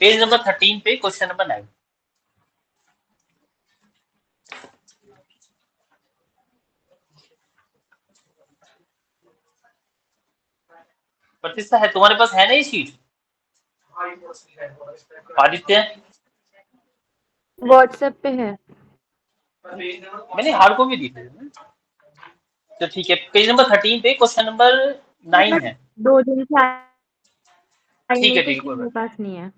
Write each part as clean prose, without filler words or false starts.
Page number 13 पे question number 9। प्रतिष्ठा है तुम्हारे पास, है ना ये शीट? आदित्य व्हाट्सएप पे है। मैंने हार्ड कॉपी दी थी। तो ठीक है, पेज नंबर 13 पे क्वेश्चन नंबर 9 है। 2 दिन से आई ठीक नहीं है तो ठीक इसलिए है, मेरे पास नहीं है।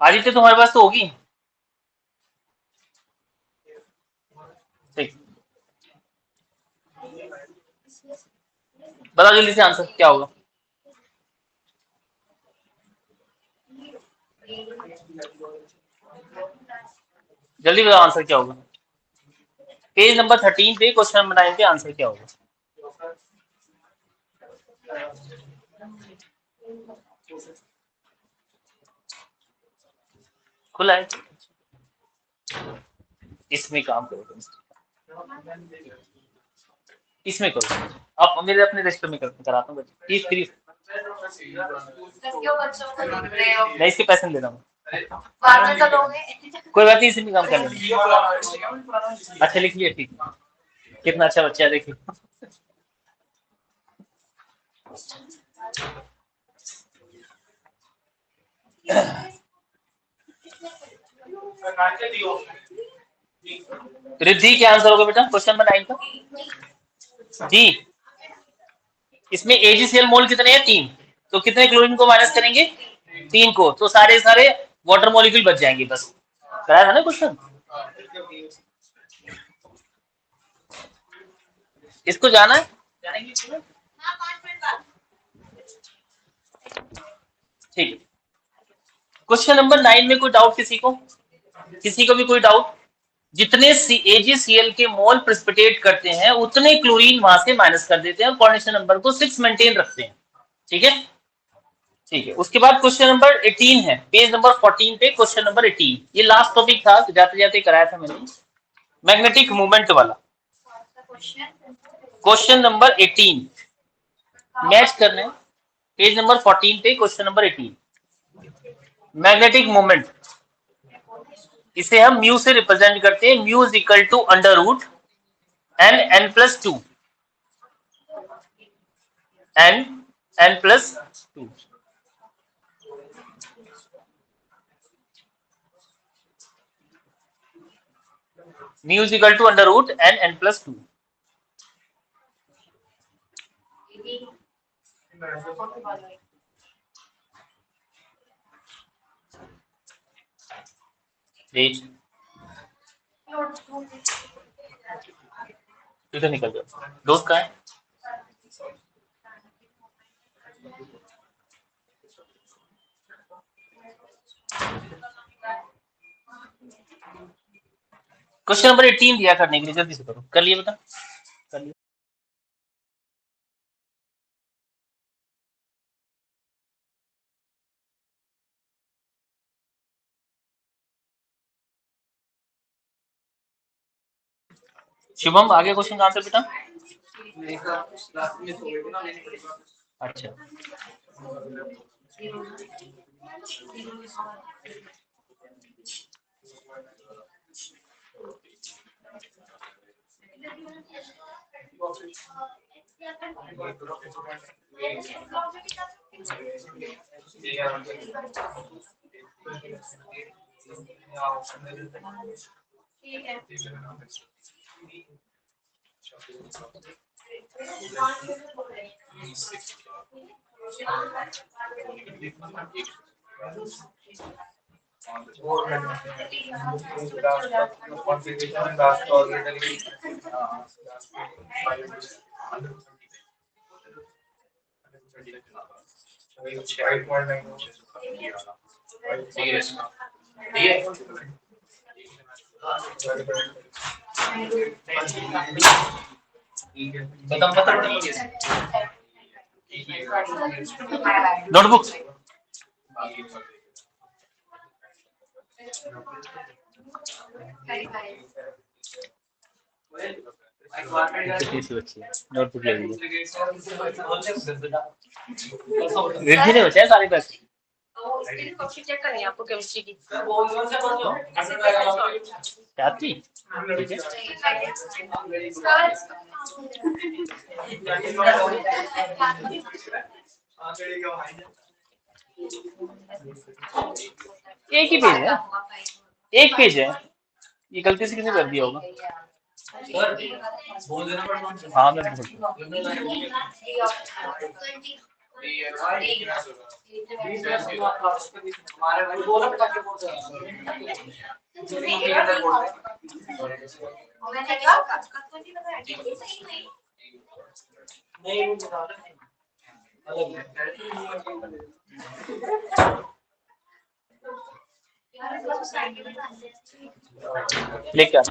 आदित्य तुम्हारे पास तो होगी। ठीक, बता जल्दी से आंसर क्या होगा। जल्दी बताओ आंसर क्या होगा। पेज नंबर 13 पे क्वेश्चन नंबर 9 पे आंसर क्या होगा। खुला है, इसमें काम करो तुम, इसमें करो। आप मेरे अपने रजिस्टर में कराता हूँ। मैं इसके पैसे दे रहा हूँ, कोई बात नहीं, इसमें काम कर लेंगे। अच्छा लिख लिया, ठीक। कितना अच्छा बच्चा है, देखिए। रिद्धि क्या आंसर होगा बेटा क्वेश्चन नंबर 9 का? जी, इसमें एजीसीएल मोल कितने हैं? 3। तो कितने क्लोरीन को माइनस करेंगे? 3 को, तो सारे सारे वाटर मॉलिक्यूल बच जाएंगे। बस कराया था ना क्वेश्चन। इसको जाना है, ठीक है। क्वेश्चन नंबर 9 में कोई डाउट किसी को? किसी को भी कोई डाउट? जितने AgCl के मोल प्रेसिपिटेट करते हैं उतने क्लोरीन वहां से माइनस कर देते हैं और कोऑर्डिनेशन नंबर को 6 मेंटेन रखते हैं। ठीक है, ठीक है। उसके बाद क्वेश्चन नंबर 18 है, पेज नंबर 14 पे क्वेश्चन नंबर 18। ये लास्ट टॉपिक था, जाते जाते कराया था मैंने, मैग्नेटिक मूवमेंट वाला। क्वेश्चन नंबर 18 मैच करने, पेज नंबर 14 पे क्वेश्चन नंबर 18, मैग्नेटिक मूवमेंट। इसे हम म्यू से रिप्रेजेंट करते हैं, mu is equal to under root n+2, n+2। Mu is equal to under root n+2। इधर निकल जाओ, दोस्त कहाँ है? क्वेश्चन नंबर 18 दिया करने के लिए, जल्दी से करो। कर लिए बेटा, कर लिए। शुभम आगे क्वेश्चन का आंसर बेटा। अच्छा, नोटबुक नोटबुक ले लीजिए। रिद्धि ने बचाए सारे पैसे। तो इसके लिए कॉपी चेक करनी है आपको केमिस्ट्री की। क्या थी? ठीक है, एक ही पेज है, एक पेज है, ये गलती से किसी कर दिया होगा। हाँ मैं लेके आ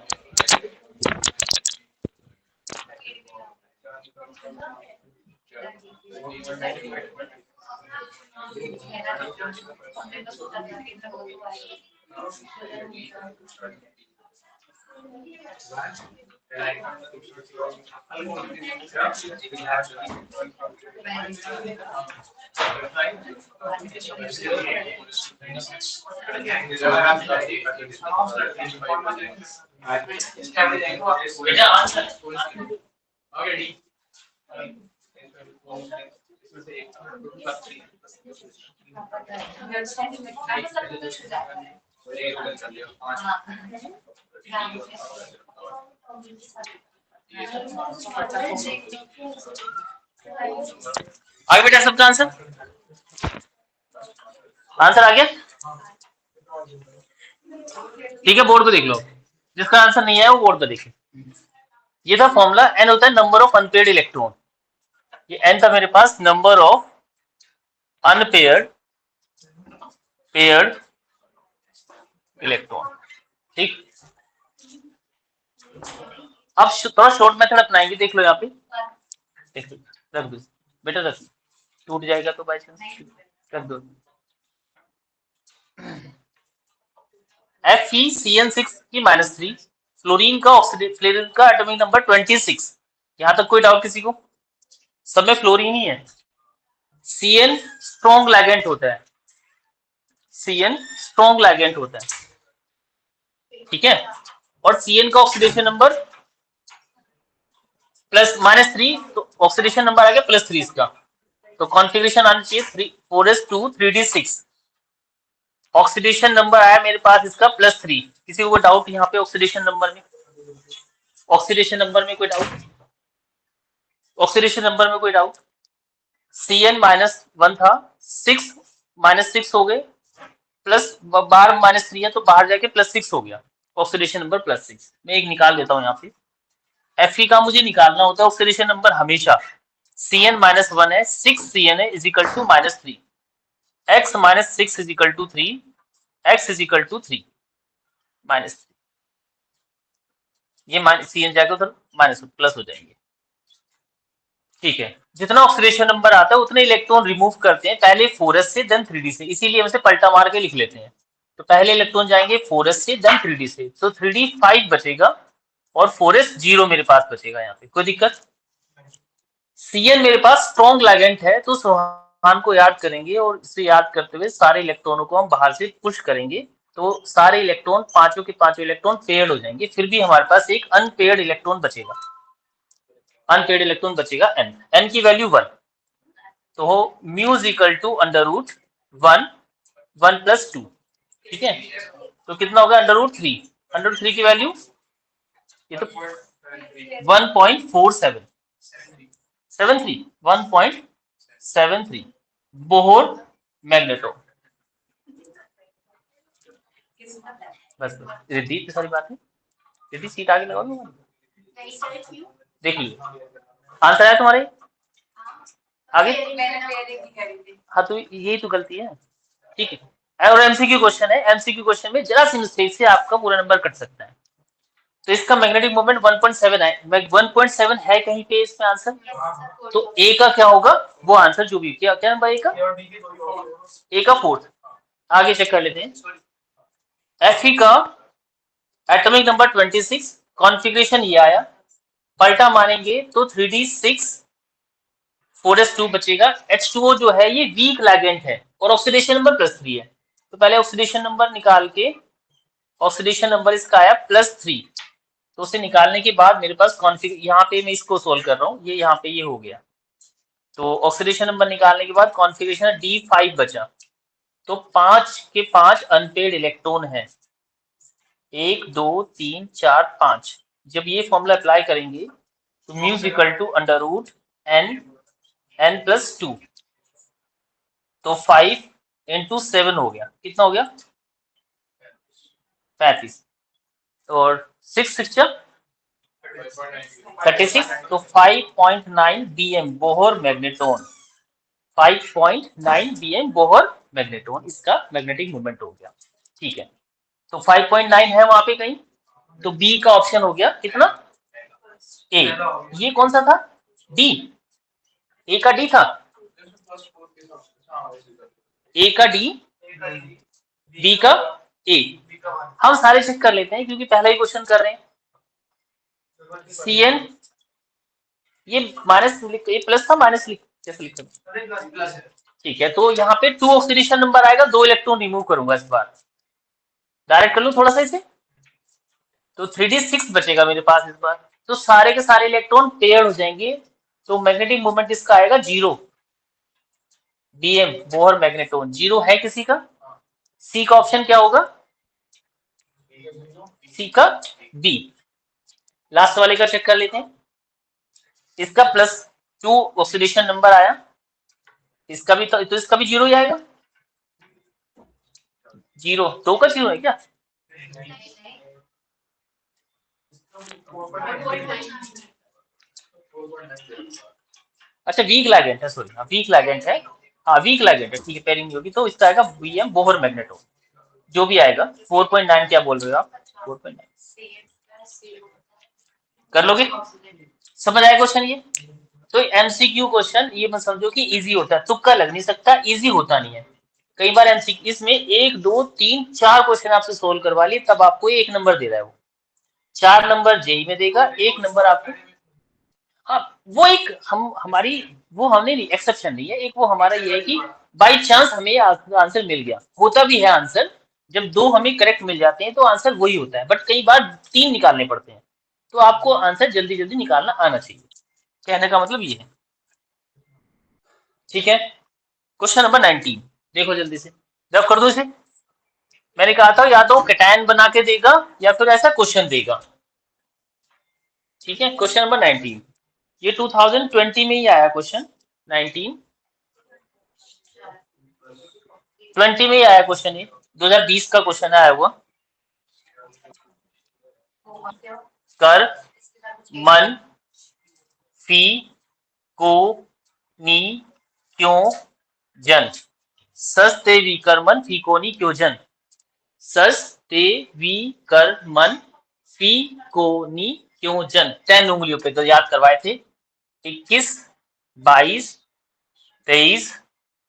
बेटा आंसर आगे बेटा सबका आंसर आ गया? ठीक है, बोर्ड को देख लो, जिसका आंसर नहीं आया वो बोर्ड पे देखे। ये था फॉर्मूला, एन होता है नंबर ऑफ अनपेयर्ड इलेक्ट्रॉन, ये एन था मेरे पास number of unpaired paired electron. ठीक, अब थोड़ा शॉर्ट मेथड अपनाएंगे, देख लो यहाँ पे, देख लो, रख दो बेटा, रख, टूट जाएगा तो बाई चांस, रख दो। FeCN6 की -3, फ्लोरीन का फ्लोरीन का एटॉमिक नंबर 26। यहां तक कोई डाउट किसी को? सब में फ्लोरीन ही है। Cn स्ट्रॉन्ग लैगेंट होता है, Cn स्ट्रॉन्ग लैगेंट होता है, ठीक है, और Cn का ऑक्सीडेशन नंबर +3, तो ऑक्सीडेशन नंबर आ गया +3 इसका, तो कॉन्फ़िगरेशन आनी चाहिए 4s2 3d6। ऑक्सीडेशन नंबर आया मेरे पास इसका +3। किसी को डाउट यहाँ पे ऑक्सीडेशन नंबर में? ऑक्सीडेशन नंबर में कोई डाउट? ऑक्सीडेशन नंबर में कोई डाउट? Cn -1 था, 6 -6 हो गए, प्लस बाहर -3 है तो बाहर जाके +6 हो गया, ऑक्सीडेशन नंबर +6। मैं एक निकाल देता हूँ यहाँ पे, Fe का मुझे निकालना होता है ऑक्सीडेशन नंबर हमेशा। Cn -1 है, 6 Cn है is equal to -3, x -6 is equal to 3, x is equal to 3 -3, ये Cn जाएगा उधर माइनस प्लस हो जाएंगे, ठीक है। जितना ऑक्सीडेशन नंबर आता है उतने इलेक्ट्रॉन रिमूव करते हैं, पहले 4s से देन 3d से, इसीलिए हम इसे पलटा मार के लिख लेते हैं। तो पहले इलेक्ट्रॉन जाएंगे 4s से देन 3d से, तो 3d 5 बचेगा और 4s 0 मेरे पास बचेगा। यहाँ पे कोई दिक्कत? Cn मेरे पास स्ट्रॉन्ग लैगेंट है, तो सोहान को याद करेंगे और इसे याद करते हुए सारे इलेक्ट्रॉनों को हम बाहर से पुश करेंगे, तो सारे इलेक्ट्रॉन पांचों के पांचों इलेक्ट्रॉन पेयर्ड हो जाएंगे, फिर भी हमारे पास एक अनपेयर्ड इलेक्ट्रॉन बचेगा, अनपेयर्ड इलेक्ट्रॉन बचेगा n की वैल्यू 1, तो हो म्यू इज इक्वल टू √1 1 + 2, ठीक है, तो कितना होगा √3, √3 की वैल्यू ये तो 1.73 बोहर मैग्नेटो। बस रिद्धि की सारी बातें, रिद्धि सीट आगे लगाओ, देख लीजिए आंसर आया तुम्हारे आगे। हाँ तो यही तो गलती है, ठीक है, और एमसीक्यू क्वेश्चन है, एमसीक्यू क्वेश्चन में जरा सी मिस्टेक से आपका पूरा नंबर कट सकता है। तो इसका मैग्नेटिक मोमेंट 1.7 है, 1.7 है कहीं पे इसमें आंसर, तो ए का क्या होगा वो आंसर जो भी क्या क्या नंबर ए का 4th। आगे चेक कर लेते हैं, Fe का एटॉमिक नंबर 26, कॉन्फ़िगरेशन ये आया, पलटा मारेंगे तो 3d6 4s2 बचेगा। H2O जो है ये वीक लिगेंड है और ऑक्सीडेशन नंबर +3 है, तो पहले ऑक्सीडेशन नंबर निकाल के, ऑक्सीडेशन नंबर इसका आया +3, तो उसे निकालने के बाद मेरे पास कॉन्फिग, यहाँ पे मैं इसको सोल्व कर रहा हूँ, ये यहाँ पे ये हो गया, तो ऑक्सीडेशन नंबर निकालने के बाद कॉन्फिगरेशन D5 बचा, तो 5 के 5 अनपेड इलेक्ट्रॉन है, 1 2 3 4 5। जब ये फॉर्मूला अप्लाई करेंगे तो म्यू इक्वल टू √n+2, तो 5 × 7 हो गया, कितना हो गया 35, और 6 6 36, तो 5.9 bm Bohr magneton, 5.9 bm Bohr magneton इसका मैग्नेटिक मोमेंट हो गया। ठीक है, तो 5.9 है वहां पे कहीं, तो बी का ऑप्शन हो गया कितना, ए। ये कौन सा था, डी, ए का डी था, ए का डी, बी का ए। हम सारे चेक कर लेते हैं क्योंकि पहला ही क्वेश्चन कर रहे हैं। Cn, ये माइनस ये प्लस था, माइनस कैसे लिख सकते, ठीक है, तो यहाँ पे 2 ऑक्सीडेशन नंबर आएगा, 2 इलेक्ट्रॉन रिमूव करूंगा इस बार, डायरेक्ट कर लूं थोड़ा सा इसे, तो 3d6 बचेगा मेरे पास इस बार, तो सारे के सारे इलेक्ट्रॉन पेयर हो जाएंगे, तो मैग्नेटिक मोमेंट इसका आएगा 0 bm बोहर मैग्नेटोन। 0 है किसी का, सी का ऑप्शन क्या होगा, सी का बी। लास्ट वाले का चेक कर लेते हैं, इसका +2 ऑक्सीडेशन नंबर आया, इसका भी तो इसका भी 0 ही आएगा, 0 2 का 0 है क्या, अच्छा वीक लिगेंड है, सॉरी वीक लिगेंड है, हाँ वीक लिगेंड है, ठीक है, पेयरिंग होगी, तो इसका आएगा bm बोहर मैग्नेटोन, जो भी आएगा। 4.9 क्या बोल रहे हो आप, 4.9 कर लोगे, समझ आया क्वेश्चन ये। तो एमसीक्यू क्वेश्चन ये मत समझो कि इजी होता है, तुक्का लग नहीं सकता, इजी होता नहीं है। कई बार एमसीक्यू इसमें 1 2 3 4 क्वेश्चन आपसे सोल्व करवा लिए, तब आपको 1 नंबर दे रहा है, वो 4 नंबर जेई में देगा, 1 नंबर आपको, हाँ वो एक हमारी वो हमने नहीं, एक्सेप्शन नहीं है, एक वो हमारा ये है कि बाई चांस हमें आंसर मिल गया, होता भी है आंसर, जब 2 हमें करेक्ट मिल जाते हैं तो आंसर वही होता है, बट कई बार 3 निकालने पड़ते हैं, तो आपको आंसर जल्दी जल्दी निकालना आना चाहिए, कहने का मतलब ये है। ठीक है, क्वेश्चन नंबर 19 देखो जल्दी से, जब कर दो इसे, मैंने कहा था या तो कैटायन बना के देगा या फिर ऐसा क्वेश्चन देगा। ठीक है, क्वेश्चन नंबर 19, ये 2020 में ही आया क्वेश्चन, 19 20 में ही आया क्वेश्चन, ये 2020 का क्वेश्चन आया हुआ। कर मन फी को नी क्यों जन, सस ते वी कर मन फी को नी क्यों जन, सस ते वी कर मन फी को नी क्यों जन। 10 उंगलियों पे तो याद करवाए थे, 21 22 23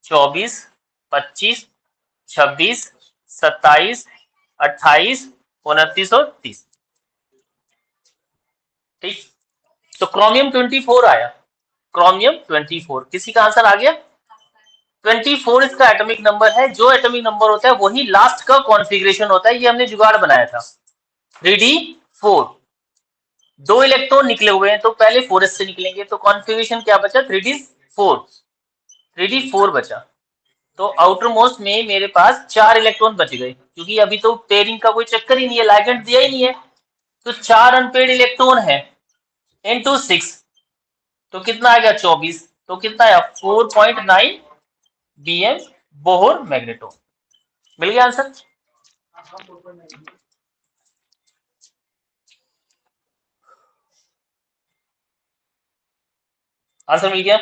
24 25 26 27 28 29 और 30। ठीक, तो क्रोमियम 24 आया, क्रोमियम 24, किसी का आंसर आ गया, 24 इसका एटॉमिक नंबर है, जो एटॉमिक नंबर होता है वही लास्ट का कॉन्फ़िगरेशन होता है, ये हमने जुगाड़ बनाया था। 3d4, 2 इलेक्ट्रॉन निकले हुए हैं, तो पहले 4s से निकलेंगे, तो कॉन्फ़िगरेशन क्या बचा, 3d4 बचा, तो आउटर मोस्ट में मेरे पास 4 इलेक्ट्रॉन बच गए, क्योंकि अभी तो पेयरिंग का कोई चक्कर ही नहीं है, लिगेंड दिया ही नहीं है, तो 4 अनपेड इलेक्ट्रॉन है इनटू 6, तो कितना आ गया 24, तो कितना आया 4.9 bm बोहर मैग्नेटोन, मिल गया आंसर। आंसर मिल गया,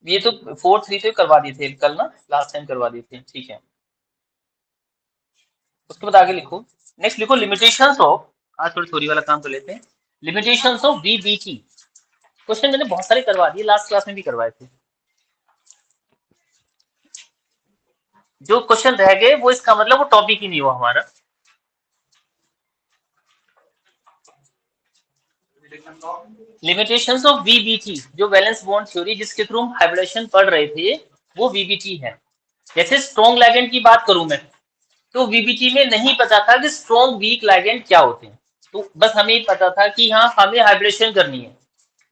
ये तो 4-3 तो करवा दिए थे कल ना, लास्ट टाइम करवा दिए थे, ठीक है। उसके बाद आगे लिखो, नेक्स्ट लिखो लिमिटेशंस ऑफ, आज थोड़ी थ्योरी वाला काम कर लेते हैं, लिमिटेशंस ऑफ VBT। क्वेश्चन मैंने बहुत सारे करवा दिए, लास्ट क्लास में भी करवाए थे। जो क्वेश्चन रह गए वो इसका मतलब वो टॉपिक ही नहीं हुआ हमारा। लिमिटेशंस ऑफ VBT, जो वैलेंस बॉन्ड थ्योरी जिसके थ्रू हम हाइब्रिडेशन पढ़ रहे थे, वो VBT है। जैसे स्ट्रॉन्ग लिगेंड की बात करूं मैं, तो VBT में नहीं पता था कि स्ट्रॉन्ग वीक लिगेंड क्या होते हैं, तो बस हमें पता था कि हाँ हमें हाइब्रिडेशन करनी है,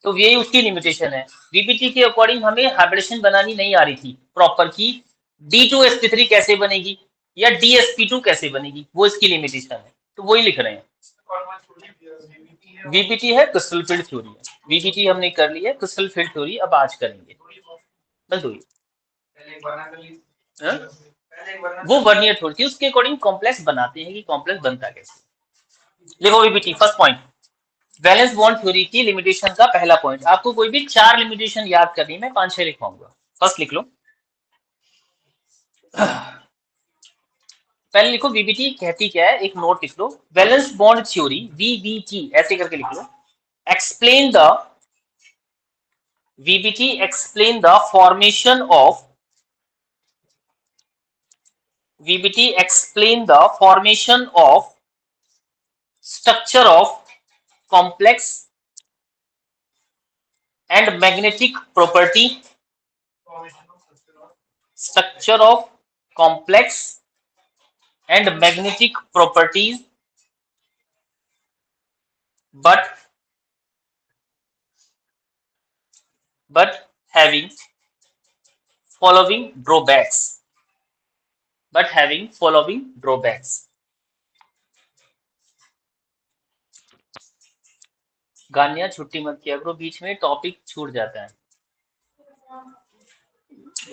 तो ये उसकी लिमिटेशन है। VBT के अकॉर्डिंग हमें हाइब्रिडेशन बनानी नहीं आ रही थी प्रॉपर की D2sp3 कैसे बनेगी या DsP2 कैसे बनेगी, वो इसकी लिमिटेशन है, तो वही लिख रहे हैं। VBT है क्रिस्टल फील्ड थ्योरी है। VBT हमने कर लिया, क्रिस्टल फील्ड थ्योरी अब आज करेंगे, बस दो ही। वो वर्नियर थ्योरी थी, उसके अकॉर्डिंग कॉम्प्लेक्स बनाते हैं कि कॉम्प्लेक्स बनता कैसे। लिखो VBT first point, valence bond theory की लिमिटेशन का पहला पॉइंट। आपको कोई भी 4 लिमिटेशन याद करनी, मैं 5-6 लिखवाऊंगा। फर्स्ट लिख लो, पहले लिखो VBT कहती क्या है, एक नोट लिख लो। वैलेंस बॉन्ड थ्योरी VBT ऐसे करके लिख लो। Explain the VBT explain the formation of VBT explain the formation of structure of complex and magnetic property, structure of complex and magnetic properties, but having following drawbacks, Ghania छुट्टी मत किया करो, बीच में topic छूट जाता है।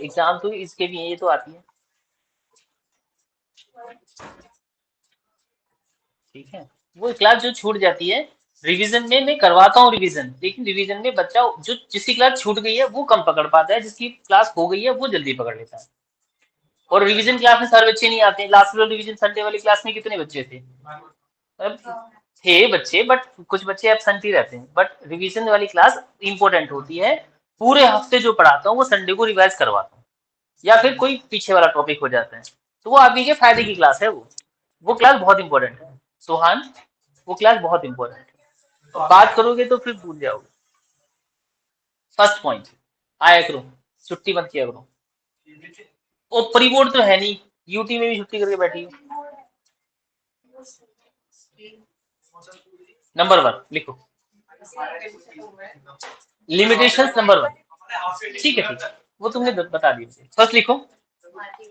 एग्जाम तो इसके भी ये तो आती है, ठीक है। वो क्लास जो छूट जाती है रिवीजन में मैं करवाता हूँ रिवीजन, लेकिन रिवीजन में बच्चा जो जिसकी क्लास छूट गई है वो कम पकड़ पाता है, जिसकी क्लास हो गई है वो जल्दी पकड़ लेता है। और रिवीजन क्लास में सारे बच्चे नहीं आते। लास्ट वाली रिवीजन संडे वाली क्लास में कितने बच्चे थे? थे बच्चे, बट कुछ बच्चे एब्सेंट ही रहते हैं। बट रिवीजन वाली क्लास इंपॉर्टेंट होती है, पूरे हफ्ते जो पढ़ाता हूँ वो संडे को रिवाइज करवाता हूँ, या फिर कोई पीछे वाला टॉपिक हो जाता है, तो वो आपके फायदे की क्लास है। वो क्लास बहुत इंपॉर्टेंट है सोहान, वो क्लास बहुत इंपॉर्टेंट है, तो बात करोगे तो फिर भूल जाओगे। फर्स्ट पॉइंट आया करो, छुट्टी मत किया करो। ओ प्री बोर्ड तो है नहीं, यूटी में भी छुट्टी करके बैठी हूँ। नंबर 1 लिखो, लिमिटेशंस नंबर 1, ठीक है, वो तुमने बता दी। फर्स्ट लिखो,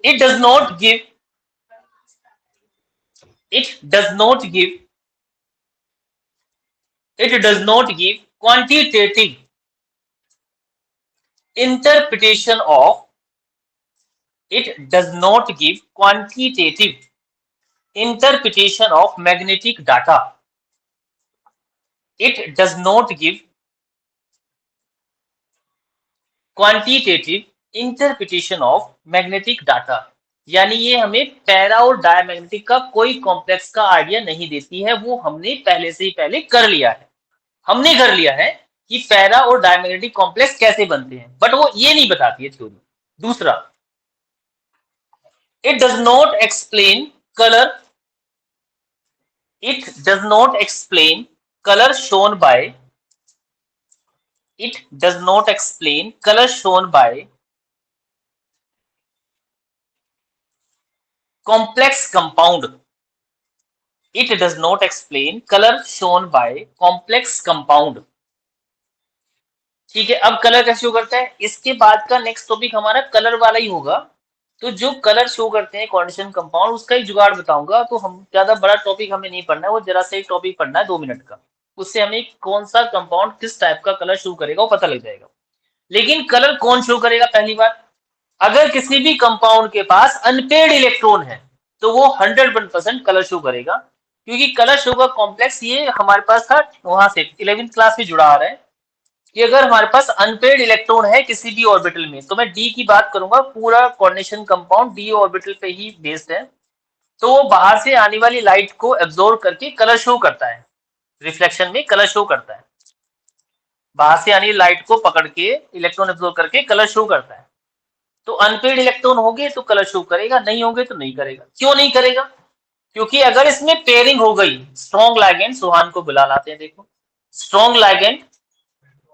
it does not give quantitative interpretation of magnetic data. It does not give quantitative interpretation of magnetic data, यानी ये हमें पैरा और डायमैग्नेटिक का कोई कॉम्प्लेक्स का आइडिया नहीं देती है। वो हमने पहले से ही पहले कर लिया है, कि पैरा और डायमैग्नेटिक कॉम्प्लेक्स कैसे बनते हैं, बट वो ये नहीं बताती है थ्योरी। दूसरा, it does not explain colour shown by complex compound. It does not explain color shown by complex compound. ठीक है, अब कलर कैसे शो करता है, इसके बाद का नेक्स्ट टॉपिक हमारा कलर वाला ही होगा। तो जो कलर शो करते हैं कोऑर्डिनेशन कंपाउंड, उसका एक जुगाड़ बताऊंगा। तो हम ज्यादा बड़ा टॉपिक हमें नहीं पढ़ना है, वो जरा सा एक टॉपिक पढ़ना है 2 मिनट का, उससे हमें कौन सा कंपाउंड किस टाइप का कलर शो करेगा वो पता लग जाएगा। लेकिन कलर कौन शो करेगा? पहली बात, अगर किसी भी कंपाउंड के पास अनपेड इलेक्ट्रॉन है तो वो 101% कलर शो करेगा, क्योंकि कलर शो का कॉम्प्लेक्स ये हमारे पास था वहां से 11th क्लास में जुड़ा आ रहा है कि अगर हमारे पास अनपेड इलेक्ट्रॉन है किसी भी ऑर्बिटल में, तो मैं डी की बात करूंगा, पूरा कोऑर्डिनेशन कंपाउंड डी ऑर्बिटल पे ही बेस्ड है, तो वो बाहर से आने वाली लाइट को एब्जॉर्ब करके कलर शो करता है। रिफ्लेक्शन में कलर शो करता है, बाहर से आने लाइट को पकड़ के इलेक्ट्रॉन एब्जॉर्ब करके कलर शो करता है। तो अनपेड इलेक्ट्रॉन होंगे तो कलर शो करेगा, नहीं होंगे तो नहीं करेगा। क्यों नहीं करेगा? क्योंकि अगर इसमें पेयरिंग हो गई स्ट्रॉन्ग लाइगेंड, सुहान को बुला लाते हैं, देखो स्ट्रॉन्ग लाइगेंड,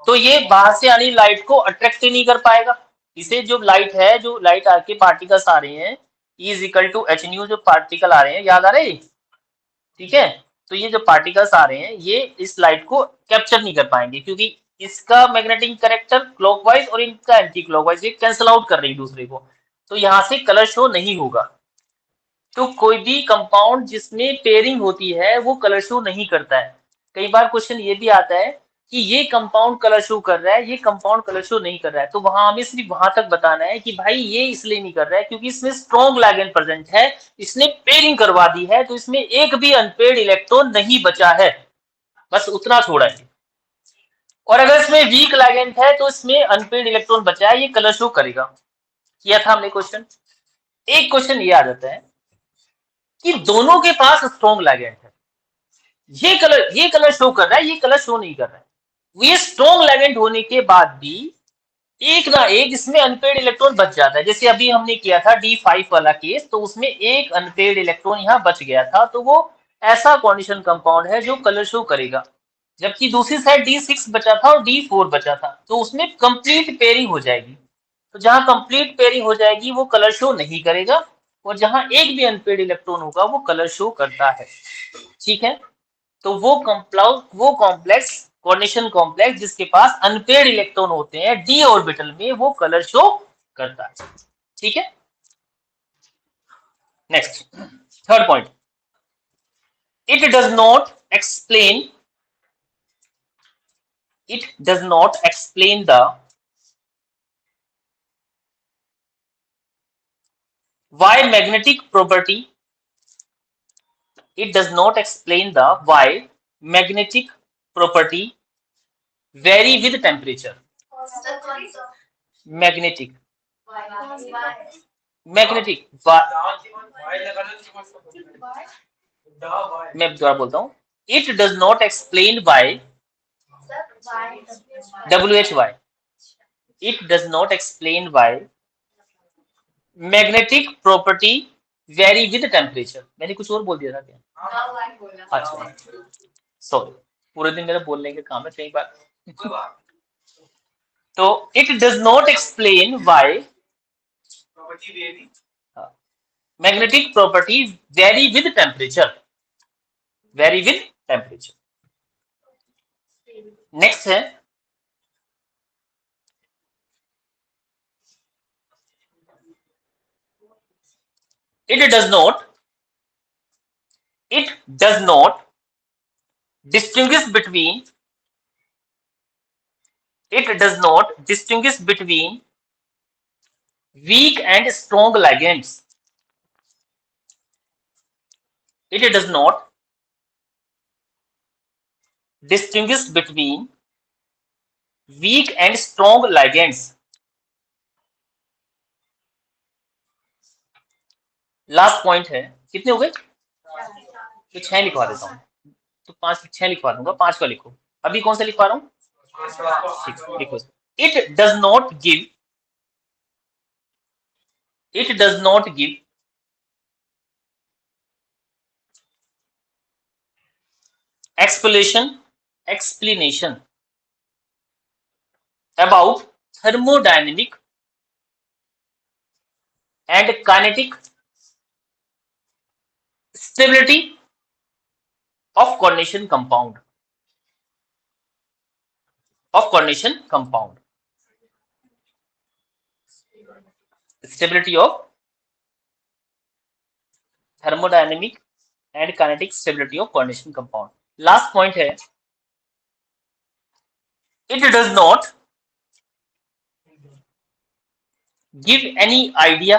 तो ये बाहर से आने लाइट को अट्रैक्ट ही नहीं कर पाएगा। इसे जो लाइट है, जो लाइट आके पार्टिकल्स आ रहे हैं, E is equal to H nu, जो पार्टिकल आ रहे हैं, याद आ रहे हैं? ठीक है, तो ये जो पार्टिकल्स आ रहे हैं ये इस लाइट को कैप्चर नहीं कर पाएंगे, क्योंकि इसका मैग्नेटिक कैरेक्टर क्लॉकवाइज और इनका एंटी क्लॉकवाइज, ये कैंसल आउट कर रही दूसरे को, तो यहाँ से कलर शो नहीं होगा। तो कोई भी कंपाउंड जिसमें पेयरिंग होती है वो कलर शो नहीं करता है। कई बार क्वेश्चन ये भी आता है कि ये कंपाउंड कलर शो कर रहा है, ये कंपाउंड कलर शो नहीं कर रहा है, तो वहां हमें सिर्फ वहां तक बताना है कि भाई ये इसलिए नहीं कर रहा है क्योंकि इसमें स्ट्रॉन्ग लिगैंड प्रेजेंट है, इसने पेयरिंग करवा दी है, तो इसमें एक भी अनपेयर्ड इलेक्ट्रॉन नहीं बचा है, बस उतना छोड़ा है। और अगर इसमें वीक लिगैंड है तो इसमें अनपेयर्ड इलेक्ट्रॉन बचा है, ये कलर शो करेगा। किया था हमने क्वेश्चन। एक क्वेश्चन ये आ जाता है कि दोनों के पास स्ट्रॉन्ग लिगैंड है, ये कलर शो कर रहा है, ये कलर शो नहीं कर रहा है। ये स्ट्रॉन्ग लिगैंड होने के बाद भी एक ना एक इसमें अनपेयर्ड इलेक्ट्रॉन बच जाता है। जैसे अभी हमने किया था D5 वाला केस, तो उसमें एक अनपेयर्ड इलेक्ट्रॉन यहाँ बच गया था, तो वो ऐसा कॉन्डिशन कंपाउंड है जो कलर शो करेगा। जबकि दूसरी साइड D6 बचा था और D4 बचा था, तो उसमें कंप्लीट पेयरिंग हो जाएगी। तो जहां कंप्लीट पेयरिंग हो जाएगी वो कलर शो नहीं करेगा, और जहां एक भी अनपेयर्ड इलेक्ट्रॉन होगा वो कलर शो करता है। ठीक है, तो वो कॉम्प्लेक्स कोऑर्डिनेशन कॉम्प्लेक्स जिसके पास अनपेयर्ड इलेक्ट्रॉन होते हैं डी ऑर्बिटल में, वो कलर शो करता है। ठीक है, next third point, it does not explain the why magnetic property it does not explain the why magnetic property vary with temperature. magnetic मैं दोबारा बोलता हूँ, it does not explain why, WHY, it does not explain why magnetic property very with temperature. मैंने कुछ और बोल दिया था क्या? अच्छा सॉरी, पूरे दिन मेरा बोलने का काम है कई बार। तो it does not explain why magnetic property very with temperature, very with temperature. Next है it does not distinguish between weak and strong ligands. It does not distinguish between weak and strong ligands. Last point है, कितने हो गए? तो 6 लिखवा देता हूँ, तो 6 लिखवा दूंगा, 5 का लिखो। अभी कौन सा लिखवा रहा हूँ? लिखो, it does not give explanation about thermodynamic and kinetic stability of coordination compound. Stability of thermodynamic and kinetic stability of coordination compound. Last point है, it does not give any idea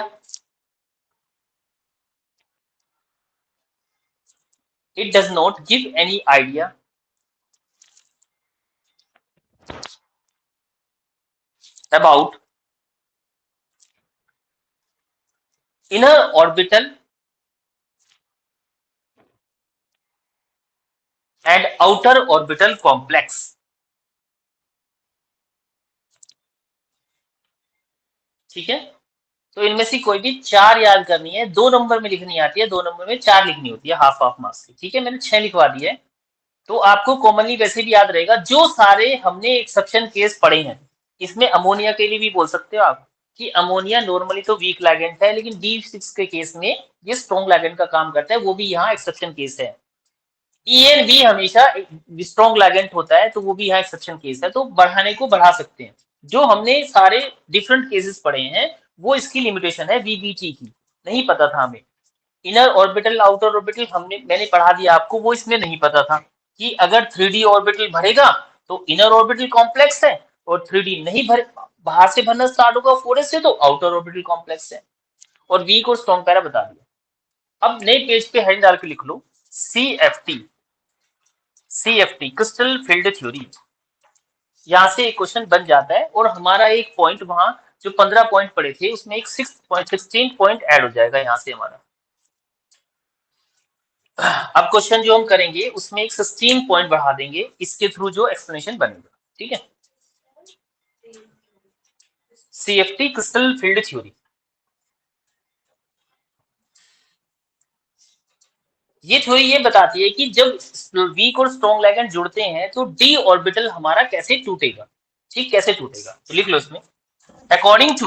about inner orbital and outer orbital complex. ठीक है, तो इनमें से कोई भी 4 याद करनी है, 2 नंबर में लिखनी आती है, 2 नंबर में 4 लिखनी होती है, हाफ हाफ मार्क्स की। ठीक है, मैंने 6 लिखवा दिए है। तो आपको कॉमनली वैसे भी याद रहेगा, जो सारे हमने एक्सेप्शन केस पढ़े हैं, इसमें अमोनिया के लिए भी बोल सकते हो आप कि अमोनिया नॉर्मली तो वीक लैगेंड है, लेकिन D6 के केस में ये स्ट्रॉन्ग लैगेंड का काम करता है, वो भी यहाँ एक्सेप्शन केस है। EN भी हमेशा स्ट्रॉन्ग लैगेंड होता है, तो वो भी यहाँ एक्सेप्शन केस है, तो बढ़ाने को बढ़ा सकते हैं। जो हमने सारे डिफरेंट केसेस पढ़े हैं, वो इसकी लिमिटेशन है VBT की, नहीं पता था हमें। इनर ऑर्बिटल आउटर ऑर्बिटल मैंने पढ़ा दिया आपको, वो इसमें नहीं पता था कि अगर 3D ऑर्बिटल भरेगा तो इनर ऑर्बिटल कॉम्प्लेक्स है, और 3D नहीं भरे, बाहर से भरना स्टार्ट होगा 4s से, तो आउटर ऑर्बिटल कॉम्प्लेक्स है। और वीक और स्ट्रॉन्ग पैरा बता दिया। अब नए पेज पे हेड डाल के लिख लो CFT क्रिस्टल फील्ड थ्योरी। यहाँ से एक क्वेश्चन बन जाता है, और हमारा एक पॉइंट वहां जो 15 पॉइंट पड़े थे, उसमें एक 16 पॉइंट ऐड हो जाएगा यहाँ से हमारा। अब क्वेश्चन जो हम करेंगे उसमें एक 16 पॉइंट बढ़ा देंगे, इसके थ्रू जो एक्सप्लेनेशन बनेगा। ठीक है, CFT क्रिस्टल फील्ड थ्योरी। ये थ्योरी ये बताती है कि जब वीक और स्ट्रॉन्ग लैगेंड जुड़ते हैं तो डी ऑर्बिटल हमारा कैसे टूटेगा। ठीक, कैसे टूटेगा, तो लिख लो इसमें। According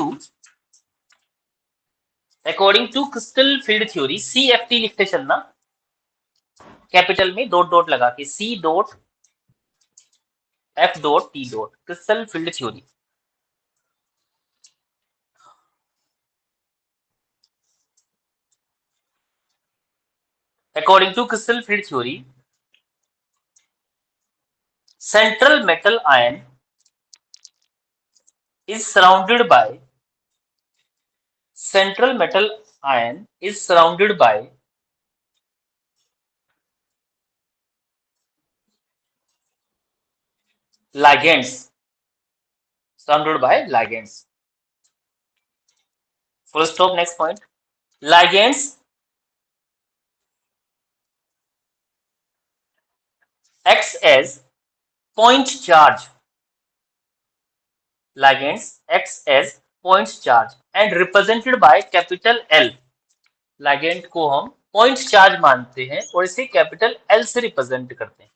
to crystal field theory, CFT लिखते चलना, कैपिटल में डॉट डॉट लगा के, C.F.T crystal field theory. According to crystal field theory, central metal ion is surrounded by ligands. Full stop. Next point. Ligands acts as point charge. And represented by capital L. Ligand को हम point charge मानते हैं और इसे capital L से represent करते हैं।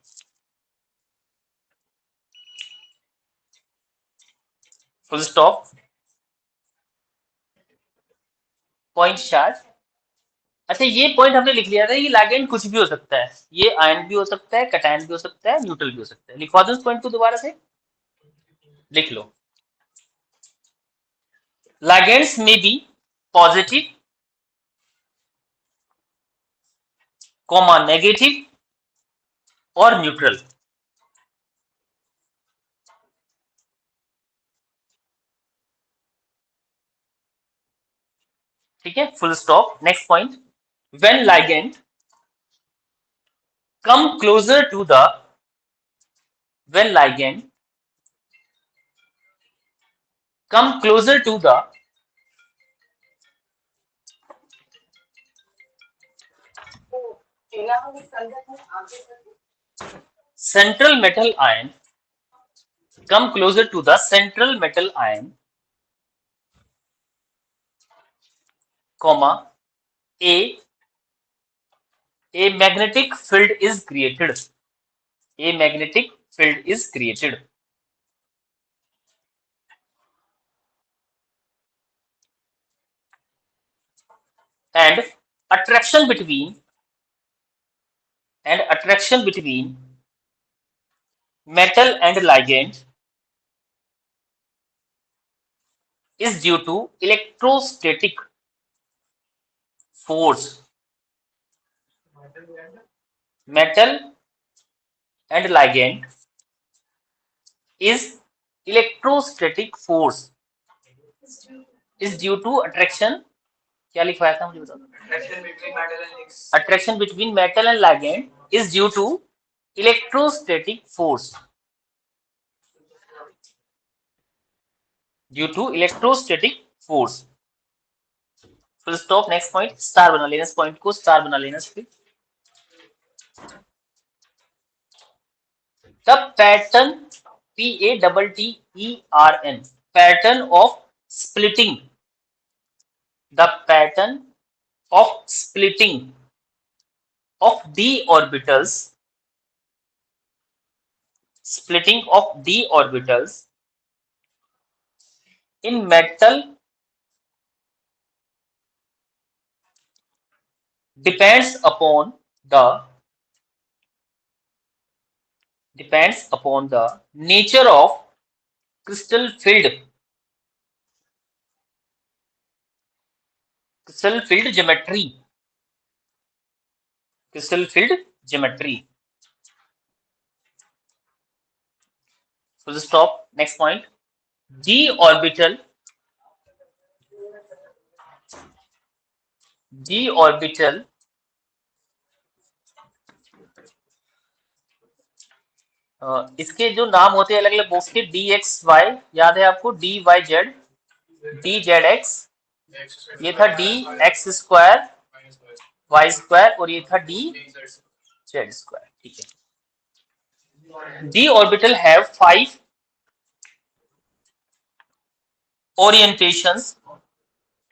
Full stop. Point charge। अच्छा, ये पॉइंट हमने लिख लिया था, ये लिगेंड कुछ भी हो सकता है, ये आयन भी हो सकता है, कैटायन भी हो सकता है, न्यूट्रल भी हो सकता है। लिखवा दो इस पॉइंट को दोबारा से, लिख लो। लिगेंड्स में बी पॉजिटिव, कॉमा नेगेटिव और न्यूट्रल। ठीक है, full stop. Next point, when ligand come closer to the central metal ion, comma a magnetic field is created. And attraction between metal and ligand is due to electrostatic force. Metal and ligand is electrostatic force is due to attraction। क्या लिखवाया था मुझे बताओ। Attraction between metal and ligand is due to electrostatic force. Full stop. Next point, star बना लेना इस point को, star बना लेना इस पे। The pattern PATTERN pattern of splitting, the pattern of splitting of d orbitals, splitting of d orbitals in metal depends upon the nature of crystal field geometry. Crystal field geometry. Full stop. Next point. d orbital इसके जो नाम होते हैं अलग अलग box के, D x Y याद है आपको, d Y z, d Z x, ये था d x square y square और ये था डी जेड स्क्वायर. ठीक है. d orbital have 5 orientations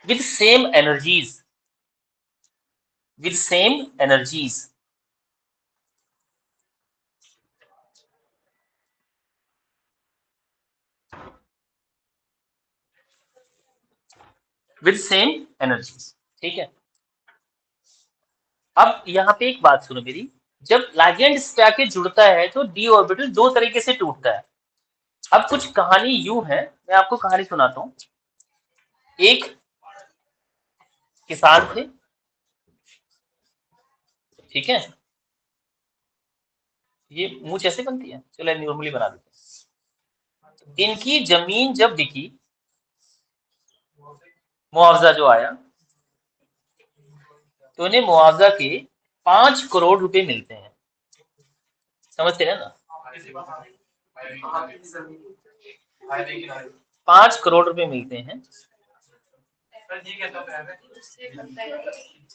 with same energies. ठीक है. अब यहाँ पे एक बात सुनो मेरी, जब लिगेंड इस पे आके जुड़ता है तो डी ऑर्बिटल दो तरीके से टूटता है. अब कुछ कहानी यूं है, मैं आपको कहानी सुनाता हूं. एक किसान थे, ठीक है, ये मूंछ ऐसे बनती है, चलो नॉर्मली बना देते हैं. इनकी जमीन जब बिकी, मुआवजा जो आया, तो इन्हें मुआवजा के 5 करोड़ रुपए मिलते हैं. समझते हैं ना? 5 करोड़ रुपए मिलते हैं.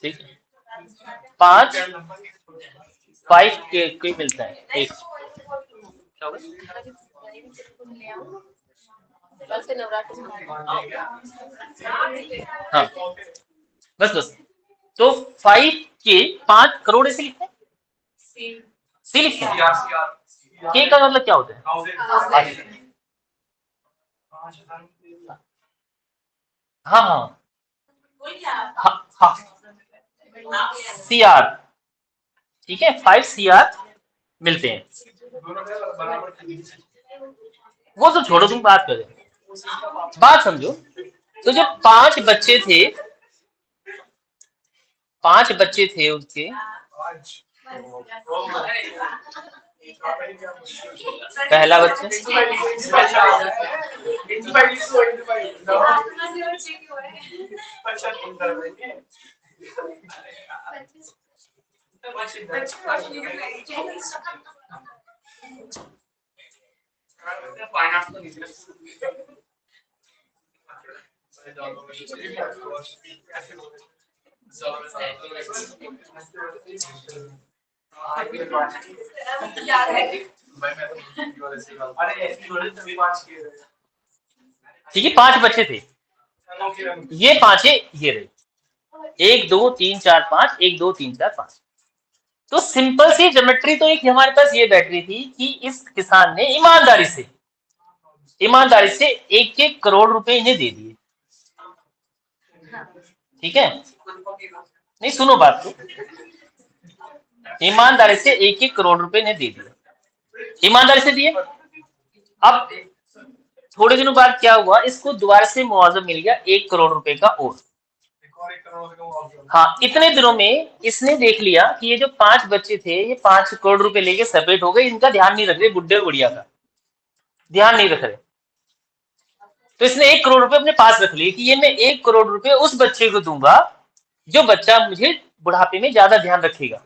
ठीक है. 5 के मिलता है. एक हाँ, बस तो 5 के 5 करोड़ ऐसे लिखते हैं. सी लिखते हैं. के का मतलब क्या होता है? हाँ, CR. ठीक है, 5 CR मिलते हैं. वो तो छोड़ो, तुम बात करें, बात समझो. तो जब 5 बच्चे थे उनके, पहला बच्चा, ठीक है, 5 बच्चे थे. ये 5 ये रहे, 1 2 3 4 5, 1 2 3 4 5. तो सिंपल सी ज्योमेट्री तो एक हमारे पास ये बैठ रही थी कि इस किसान ने ईमानदारी से 1 करोड़ रुपए इन्हें दे दिए. ठीक है, नहीं सुनो बात को, ईमानदारी से 1 करोड़ रुपए इन्हें दे दिए, ईमानदारी से दिए. अब थोड़े दिनों बाद क्या हुआ, इसको दोबारा से मुआवजा मिल गया 1 करोड़ रुपए का और. हाँ, इतने दिनों में इसने देख लिया कि ये जो 5 बच्चे थे ये 5 करोड़ रुपए लेके सेपरेट हो गए, इनका ध्यान नहीं रख रहे, बुड्ढे और बुढ़िया का ध्यान नहीं रख रहे. तो इसने 1 करोड़ रुपए अपने पास रख लिए कि ये मैं 1 करोड़ रुपए उस बच्चे को दूंगा जो बच्चा मुझे बुढ़ापे में ज्यादा ध्यान रखेगा.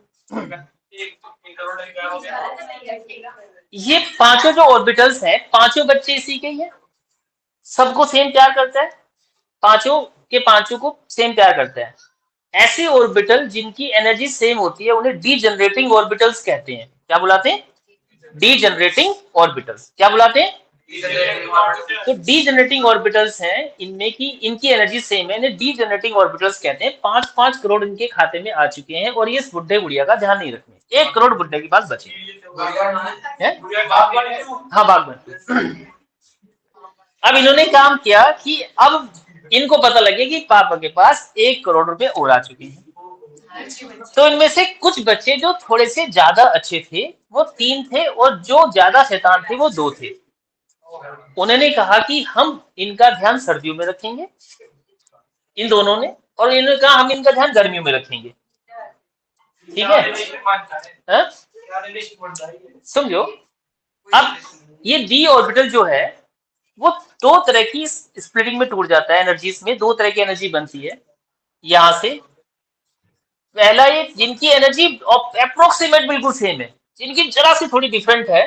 ये पांचों जो ऑर्बिटल्स हैं, पांचों बच्चे इसी के ही हैं, सबको सेम प्यार करता है, पांचों को सेम प्यार करता है. ऐसे ऑर्बिटल जिनकी एनर्जी सेम होती है उन्हें डीजनरेटिंग ऑर्बिटल्स कहते हैं. क्या बुलाते हैं? डीजनरेटिंग ऑर्बिटल्स। क्या बुलाते हैं? तो डीजनरेटिंग ऑर्बिटल्स हैं इनमें की इनकी एनर्जी सेम है, डीजनरेटिंग ऑर्बिटल्स कहते हैं। 5-5 करोड़ इनके खाते में आ चुके हैं और ये इस बुढ़े बुढ़िया का ध्यान नहीं रखते। 1 करोड़ बुढ़े के पास बचे हैं। हाँ, बागबान। अब इन्होंने काम किया कि अब इनको पता लगे कि पापा के पास 1 करोड़ रुपए और आ चुके हैं। तो इनमें से कुछ बच्चे जो थोड़े से ज्यादा अच्छे थे वो 3 थे और जो ज्यादा शैतान थे वो 2 थे। उन्होंने कहा कि हम इनका ध्यान सर्दियों में रखेंगे, इन दोनों ने, और इन्होंने कहा हम इनका ध्यान गर्मियों में रखेंगे। ठीक है, समझो। अब ये डी ऑर्बिटल जो है वो 2 तरह की स्प्लिटिंग में टूट जाता है। एनर्जीज में 2 तरह की एनर्जी बनती है यहां से। पहला ये जिनकी एनर्जी अप्रोक्सीमेट बिल्कुल सेम है, जिनकी जरा सी थोड़ी डिफरेंट है,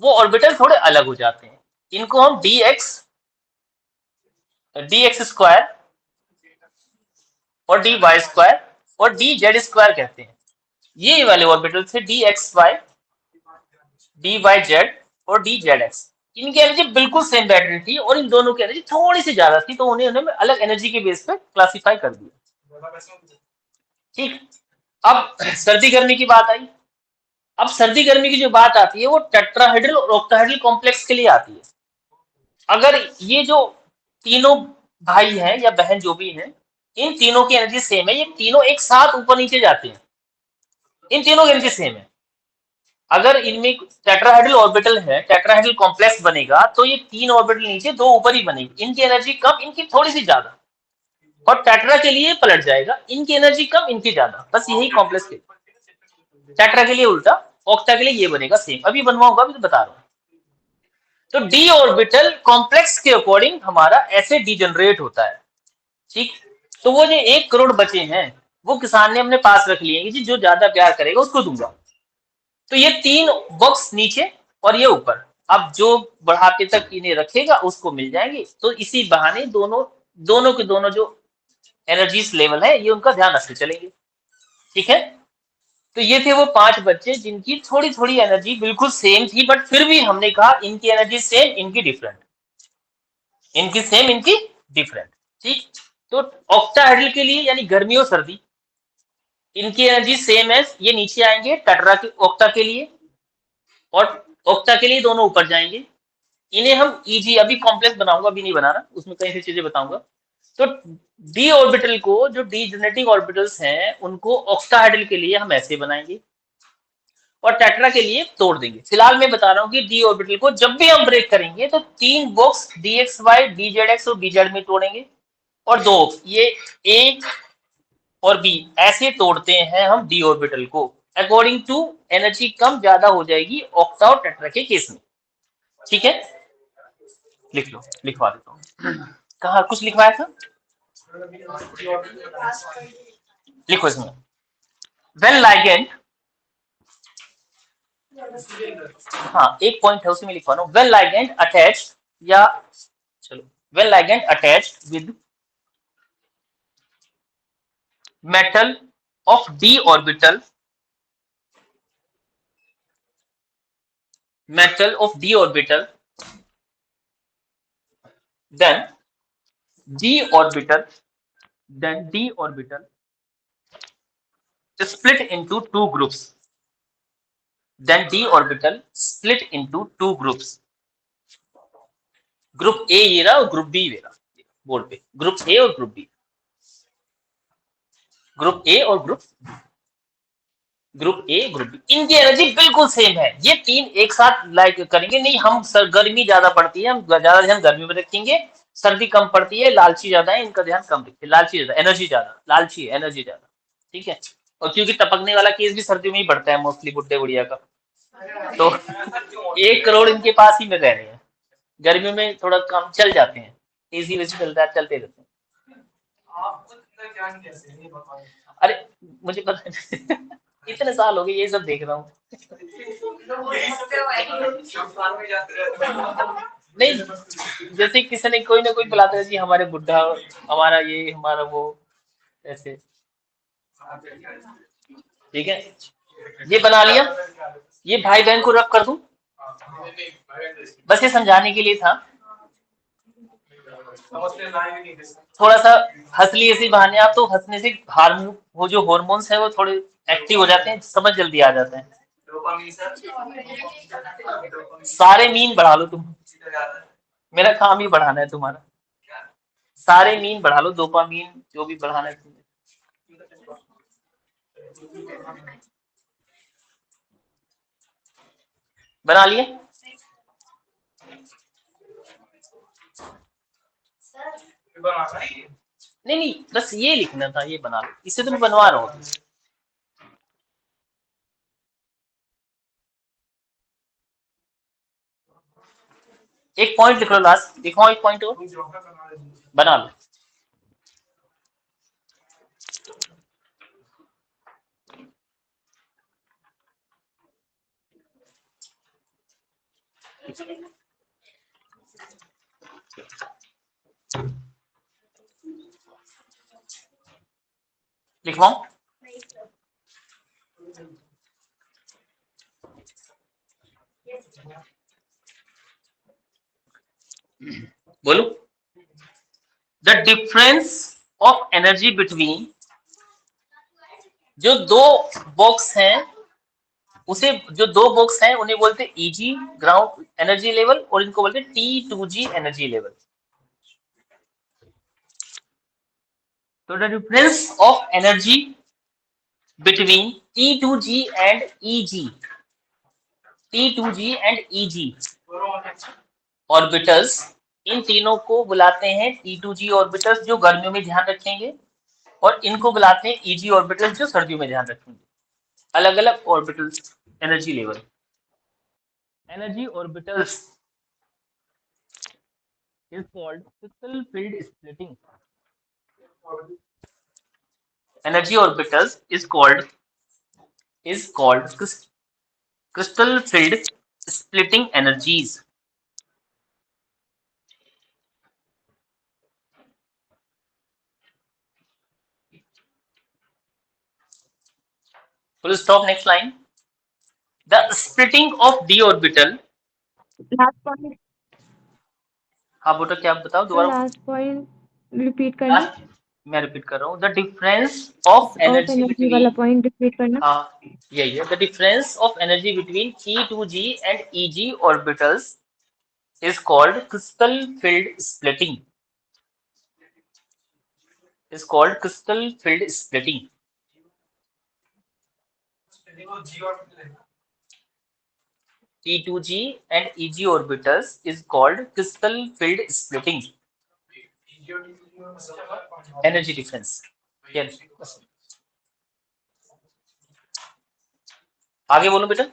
वो ऑर्बिटल थोड़े अलग हो जाते हैं। इनको हम डी एक्स स्क्वायर और डी वाई स्क्वायर और डी जेड स्क्वायर कहते हैं। ये वाले ऑर्बिटल थे d x Y, D Y Z और डी जेड एक्स। इनकी एनर्जी बिल्कुल सेम बैटरी थी और इन दोनों की एनर्जी थोड़ी सी ज्यादा थी, तो उन्हें अलग एनर्जी के बेस पे क्लासिफाई कर दिया। ठीक, अब सर्दी गर्मी की बात आई। अब सर्दी गर्मी की जो बात आती है वो टेट्राहेड्रल और ऑक्टाहेड्रल कॉम्प्लेक्स के लिए आती है। अगर ये जो तीनों भाई हैं या बहन जो भी हैं, इन तीनों की एनर्जी सेम है, ये तीनों एक साथ ऊपर नीचे जाते हैं, इन तीनों की एनर्जी सेम है। अगर इनमें टेट्राहेड्रल ऑर्बिटल है, टेट्राहेड्रल कॉम्प्लेक्स बनेगा, तो ये 3 ऑर्बिटल नीचे 2 ऊपर ही बनेगी। इनकी एनर्जी कम, इनकी थोड़ी सी ज्यादा, और टेट्रा के लिए पलट जाएगा, इनकी एनर्जी कम, इनकी ज्यादा, बस यही कॉम्प्लेक्स के। टेट्रा के लिए उल्टा, ऑक्टा के लिए ये बनेगा सेम। अभी बनवाऊंगा, अभी तो बता रहा हूं। तो डी ऑर्बिटल कॉम्प्लेक्स के अकॉर्डिंग हमारा ऐसे डिजनरेट होता है। ठीक, तो वो जो 1 करोड़ बचे हैं वो किसान ने अपने पास रख लिए कि जो ज्यादा प्यार करेगा उसको दूंगा। तो ये 3 बॉक्स नीचे और ये ऊपर, अब जो बढ़ाते तक इन्हें रखेगा उसको मिल जाएंगे। तो इसी बहाने दोनों के दोनों जो एनर्जीज लेवल है ये उनका ध्यान रखते चलेंगे। ठीक है, तो ये थे वो 5 बच्चे जिनकी थोड़ी थोड़ी एनर्जी बिल्कुल सेम थी, बट फिर भी हमने कहा इनकी एनर्जी सेम, इनकी डिफरेंट, इनकी सेम, इनकी डिफरेंट। ठीक, तो ऑक्टाहेड्रल के लिए यानी गर्मी और सर्दी, इनकी एनर्जी सेम है, ये नीचे आएंगे। टेट्रा के ऑक्टा के लिए और ऑक्टा के लिए दोनों ऊपर जाएंगे। इन्हें हम ईजी, अभी कॉम्प्लेक्स बनाऊंगा, अभी नहीं बना रहा, उसमें कई सी चीजें बताऊंगा। तो डी ऑर्बिटल को, जो डीजनरेटिंग ऑर्बिटल्स हैं, उनको ऑक्टाहेड्रल के लिए हम ऐसे बनाएंगे और टेट्रा के लिए तोड़ देंगे। फिलहाल मैं बता रहा हूं कि डी ऑर्बिटल को जब भी हम ब्रेक करेंगे तो 3 box d x Y, d Z x और डी जेड में तोड़ेंगे, और 2 ये ए और बी ऐसे तोड़ते हैं हम डी ऑर्बिटल को। अकॉर्डिंग टू एनर्जी कम ज्यादा हो जाएगी ऑक्टा और टेट्रा के केस में। ठीक है, लिख लो, लिखवा देता हूँ। कहा कुछ लिखवाया था, लिखो इसमें। वेन लाइगेंड, हाँ एक पॉइंट है उसी में लिखवा रहा हूँ। वेन लाइगेंड अटैच्ड, या चलो, when ligand attached with metal of D orbital, metal of d orbital, then d orbital split into 2 groups, then d orbital split into 2 groups, group A ये रहा और ग्रुप बी ये रहा, board पे group A और group B, group A और group A group B, इनकी energy बिल्कुल सेम है। ये 3 एक साथ लाइक करेंगे नहीं, हम गर्मी ज्यादा पड़ती है, हम ज्यादा ध्यान गर्मी में रखेंगे, सर्दी कम पड़ती है, लालची ज्यादा है, इनका ध्यान कम रखिए। लालची ज्यादा, एनर्जी ज्यादा, लालची है, एनर्जी ज्यादा। ठीक है, और क्योंकि टपकने वाला केस भी सर्दियों में ही बढ़ता है मोस्टली बुड्ढे बुढ़िया का, तो 1 करोड़ इनके पास ही में रह रहे हैं। गर्मी में थोड़ा कम चल जाते हैं, एसी वैसे चलता है, चलते रहते हैं। अरे मुझे पता इतने साल हो गए ये सब देख रहा हूँ। नहीं, जैसे किसी ने कोई ना कोई बुलाता है जी हमारे बुढ़ा, हमारा ये, हमारा वो, ऐसे। ठीक है, ये बना लिया, ये भाई बहन को रब कर दूं, बस ये समझाने के लिए था, थोड़ा सा हंस लिए इसी बहाने आप, तो हंसने से हार्मोन, वो जो हॉर्मोन्स है वो थोड़े एक्टिव हो जाते हैं, समझ जल्दी आ जाते हैं। सारे मीन बढ़ा लो तुम, मेरा काम ही बढ़ाना है तुम्हारा, सारे मीन बढ़ा लो, डोपामीन जो भी बढ़ाना है तुम्हें। बना लिए? नहीं नहीं, बस ये लिखना था, ये बना लो, इसे तुम बनवा रहा हो। एक पॉइंट लिख लो लास्ट, लिखो एक पॉइंट और बना लो। लिखवाऊं? बोलो। The difference of energy between, जो दो बॉक्स हैं उसे, जो दो बॉक्स हैं उन्हें बोलते हैं ईजी ग्राउंड एनर्जी लेवल, और इनको बोलते हैं T2G एनर्जी लेवल। तो the difference of energy between T2G and EG, T2G and EG orbitals, इन तीनों को बुलाते हैं T2G ऑर्बिटल्स, जो गर्मियों में ध्यान रखेंगे, और इनको बुलाते हैं EG ऑर्बिटल्स, जो सर्दियों में ध्यान रखेंगे। अलग अलग orbitals energy level. Energy orbitals is called crystal field splitting. Energy orbitals is called crystal field splitting energies. Full stop. Next line. The splitting of d orbital. Last point, हाँ बेटा, क्या बताओ दोबारा? लास्ट पॉइंट रिपीट करना, last मैं repeat कर रहा हूँ। The difference of energy energy वाला बिटवीन, पॉइंट रिपीट करना। हाँ यही है, the difference of energy between T2G and EG orbitals is called crystal field splitting. Is called crystal field splitting. T2G and EG orbitals is called crystal field splitting. Energy difference. Yes. आगे बोलो बेटा।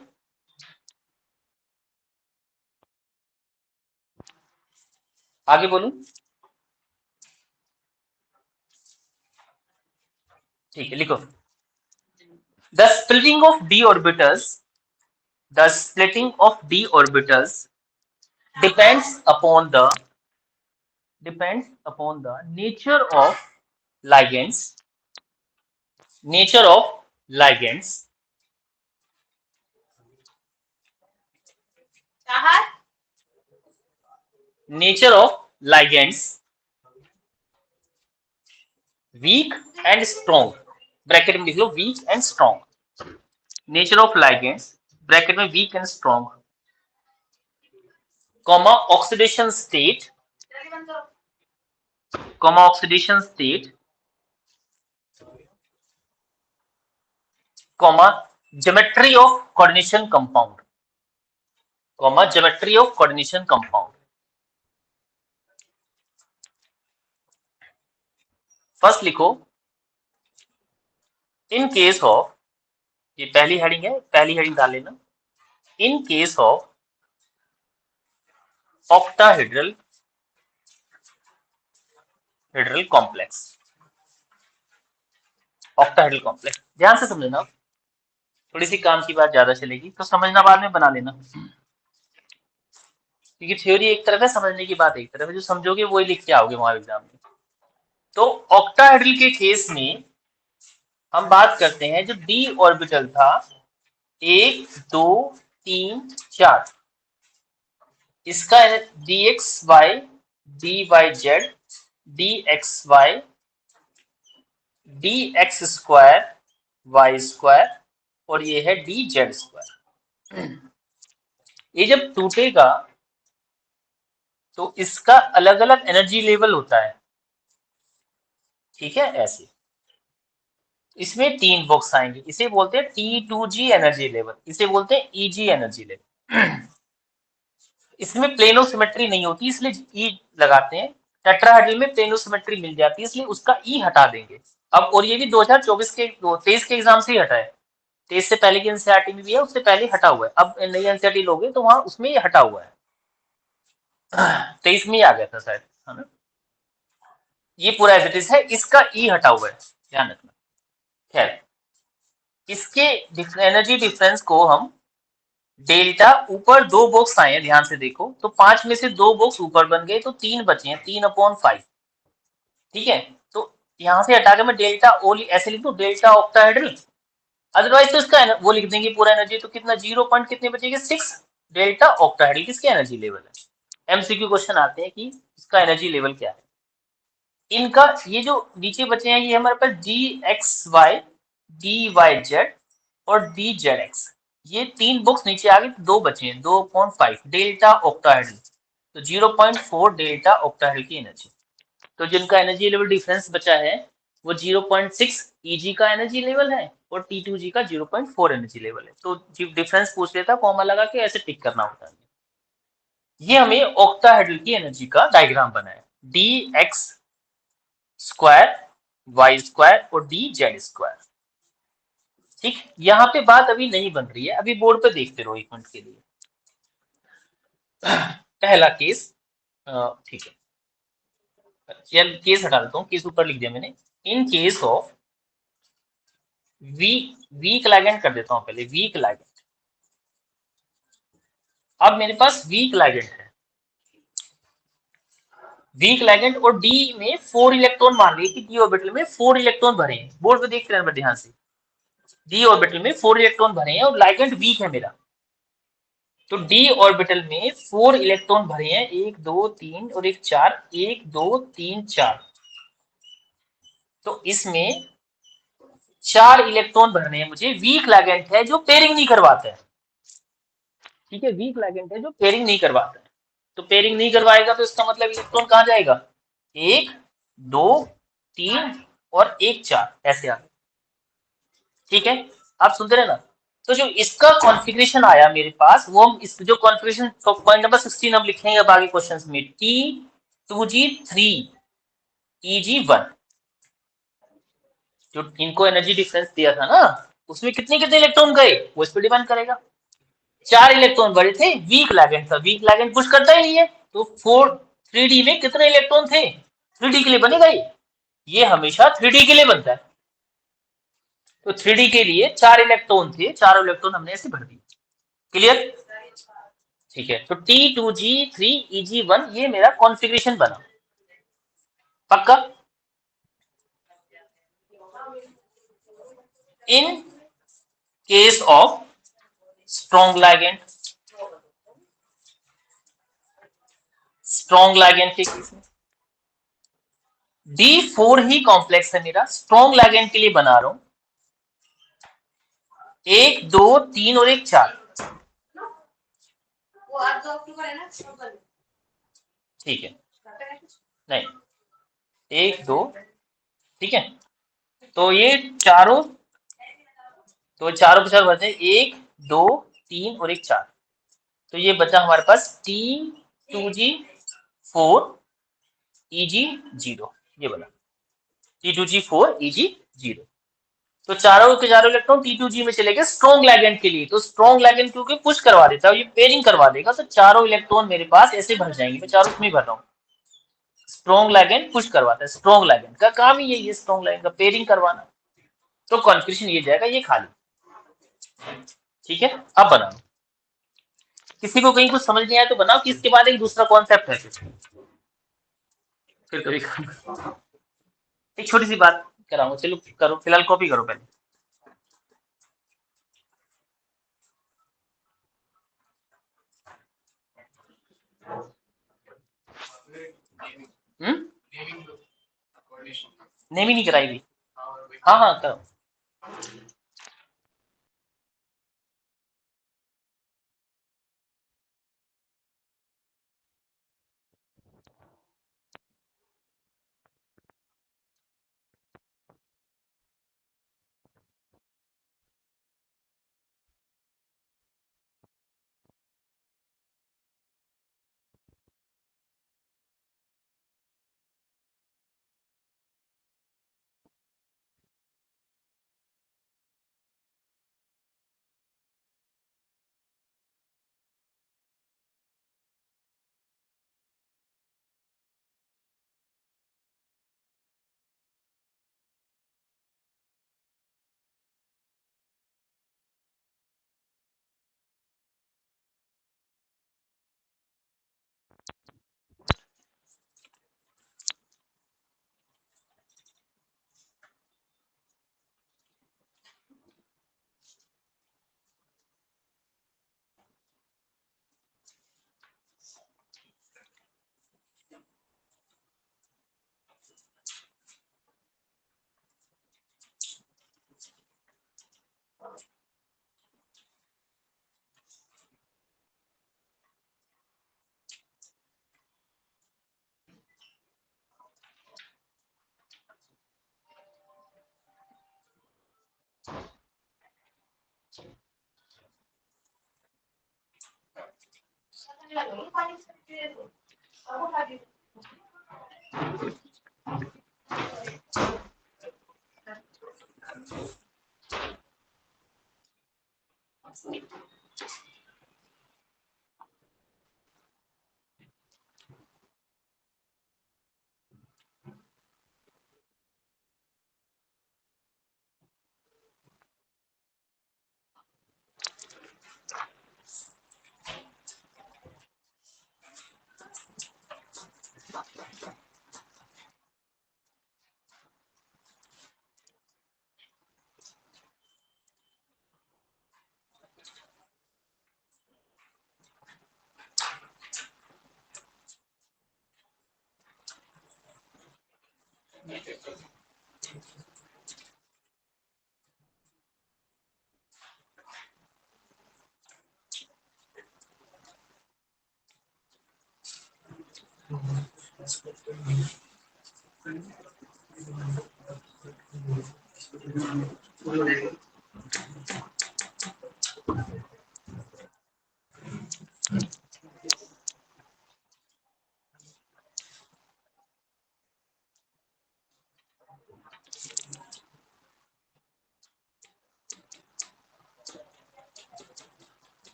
आगे बोलूं? ठीक है, लिखो। The splitting of d orbitals, the splitting of d orbitals depends upon the nature of ligands, nature of ligands, nature of ligands, weak and strong, bracket में लिख लो weak and strong, nature of ligands bracket में weak and strong, comma oxidation state, comma oxidation state, comma geometry of coordination compound, comma geometry of coordination compound. First लिखो, in case of, ये पहली heading है, पहली heading डाल लेना, in case of octahedral complex, octahedral complex ध्यान से समझना, थोड़ी सी काम की बात ज्यादा चलेगी तो समझना बाद में बना लेना, क्योंकि थ्योरी एक तरफ है, समझने की बात एक तरफ है, जो समझोगे वही लिख के आओगे वहां एग्जाम में। तो ऑक्टाहेड्रल के केस में हम बात करते हैं, जो डी ऑर्बिटल था 1 2 3 4, इसका d x Y D Y z d x Y d x square y square और ये है डी जेड स्क्वायर। ये जब टूटेगा तो इसका अलग अलग एनर्जी लेवल होता है, ठीक है। ऐसे इसमें 3 बॉक्स आएंगे, इसे बोलते हैं T2G एनर्जी लेवल, इसे बोलते हैं EG एनर्जी लेवल। इसमें प्लेनो सिमेट्री नहीं होती इसलिए E लगाते हैं। टेट्राहेड्रल में प्लेनो सिमेट्री मिल जाती है इसलिए उसका E हटा देंगे। अब और ये भी 2024 के 23 के एग्जाम से ही हटा है, 23 से पहले की एनसीईआरटी में भी है, उससे पहले हटा हुआ है। अब नई एनसीईआरटी लोगे तो वहां उसमें ये हटा हुआ है, 23 में ही आ गया था शायद, है ना। ये पूरा एज इट इज है, इसका E हटा हुआ है, ध्यान रखना। खैर, इसके एनर्जी डिफरेंस को हम डेल्टा, ऊपर 2 बॉक्स आए हैं, ध्यान से देखो, तो 5 में से 2 बॉक्स ऊपर बन गए तो 3 बचे हैं, 3/5, ठीक है। तो यहां से हटा के मैं डेल्टा ओ ऐसे लिख दूं, डेल्टा ऑक्टाहेड्रल। अदरवाइज तो इसका वो लिख देंगे पूरा एनर्जी, तो कितना 0 पॉइंट कितने बचेंगे 6 डेल्टा ऑक्टाहेड्रल किसके एनर्जी लेवल है। एमसीक्यू क्वेश्चन आते हैं कि इसका एनर्जी लेवल क्या है। इनका ये जो नीचे बचे हैं ये हमारे पास D x Y D Y Z और डी जेड एक्स, ये 3 बॉक्स नीचे आ गए, 2 बचे हैं, 2.5 डेल्टा ऑक्टाहेड्रल, तो 0.4 डेल्टा ऑक्टाहेड्रल की एनर्जी। तो जिनका एनर्जी लेवल डिफरेंस बचा है वो 0.6 ईजी का एनर्जी लेवल है और T2G का 0.4 एनर्जी लेवल है। तो डिफरेंस पूछ लेता, कॉमा लगा के ऐसे टिक करना होता है। ये हमें ऑक्टाहेड्रल की एनर्जी का डायग्राम बनाया, d x square y square और डी जेड स्क्वायर, ठीक। यहाँ पे बात अभी नहीं बन रही है, अभी बोर्ड पे देखते रहो 1 मिनट के लिए। पहला केस, ठीक है, चल केस हटा देता हूँ, केस ऊपर लिख दिया मैंने। In case of week ligand कर देता हूँ पहले, वीक लिगेंड। अब मेरे पास वीक लिगेंड है, वीक लिगेंड और डी में 4 इलेक्ट्रॉन, मान लीजिए कि डी ऑर्बिटल में 4 इलेक्ट्रॉन भरे हैं, बोर्ड पे देख रहे हैं ध्यान से, डी ऑर्बिटल में 4 इलेक्ट्रॉन भरे हैं और लिगेंड वीक है मेरा। तो डी ऑर्बिटल में 4 इलेक्ट्रॉन भरे हैं, 1 2 3 और एक 4, 1 2 3 4, तो इसमें 4 इलेक्ट्रॉन भरने हैं मुझे। वीक लिगेंड है जो पेयरिंग नहीं करवाता है, ठीक है, वीक लिगेंड है जो पेयरिंग नहीं करवाता है। तो पेयरिंग नहीं करवाएगा तो इसका मतलब इलेक्ट्रॉन कहाँ जाएगा, 1 2 3 और 1 4 ऐसे आ, ठीक है। आप सुनते रहे ना। तो जो इसका कॉन्फ़िगरेशन आया मेरे पास, वो हम इस जो कॉन्फ़िगरेशन पॉइंट नंबर 16 हम लिखेंगे अब आगे क्वेश्चंस में, T2G3 EG1, जो इनको एनर्जी डिफरेंस दिया था ना, उसमें कितने कितने इलेक्ट्रॉन गए वो इस पर डिपेंड करेगा। 4 इलेक्ट्रॉन बड़े थे, वीक लिगेंड था, वीक लिगेंड पुश करता ही नहीं है, तो 3D में कितने इलेक्ट्रॉन थे, 3D के लिए बनेगा ये हमेशा 3D के लिए बनता है। तो 3D के लिए 4 इलेक्ट्रॉन थे, 4 इलेक्ट्रॉन हमने ऐसे भर दिए, क्लियर, ठीक है। तो T2G3 EG1 ये मेरा कॉन्फ़िगरेशन बना, पक्का। In case of strong ligand, strong ligand के केस में D4 ही कॉम्प्लेक्स है मेरा, स्ट्रॉन्ग लिगेंड के लिए बना रहा हूं, 1 2 3 और 1 4, वो 8 अक्टूबर है ना, ठीक है, नहीं 1 2, ठीक है। तो ये चारों, तो चारों के चार बचे 1 2 3 और 1 4, तो ये बचा हमारे पास T2G4 EG0, ये बना T2G4 EG0। तो चारों के चारों इलेक्ट्रॉन T2G में चले गए स्ट्रॉन्ग लिगेंड के लिए। तो स्ट्रॉन्ग लिगेंड क्योंकि पुश करवा देता है, ये पेयरिंग करवा देगा, तो चारों इलेक्ट्रॉन मेरे पास ऐसे भर जाएंगे, मैं चारों में भर रहा हूँ। स्ट्रॉन्ग लिगेंड पुश करवाता है, स्ट्रॉन्ग लिगेंड का काम ही यही है, स्ट्रॉन्ग लिगेंड का पेयरिंग करवाना। तो कॉन्फ़िगरेशन ये जाएगा, ये खाली, ठीक है। अब बनाओ, किसी को कहीं कुछ समझ नहीं आया तो बनाओ कि इसके बाद एक दूसरा कॉन्सेप्ट है, फिर कभी एक छोटी सी बात कराऊंगा, चलो करो, फिलहाल कॉपी करो पहले। नेमी नहीं कराई भी। हाँ हाँ करो।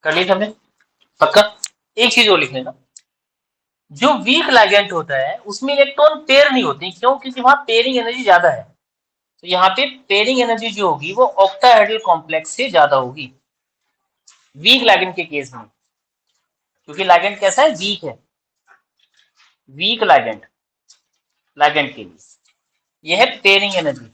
कर ली हमने पक्का। एक चीज और लिख लेना, जो वीक लिगैंड होता है उसमें इलेक्ट्रॉन पेयर नहीं होते, क्यों? क्योंकि वहां पेयरिंग एनर्जी ज्यादा है। तो यहाँ पे पेयरिंग एनर्जी जो होगी वो ऑक्टाहेड्रल कॉम्प्लेक्स से ज्यादा होगी वीक लिगैंड के केस में, क्योंकि लिगैंड कैसा है? वीक है। वीक लिगैंड के लिए यह है पेयरिंग एनर्जी।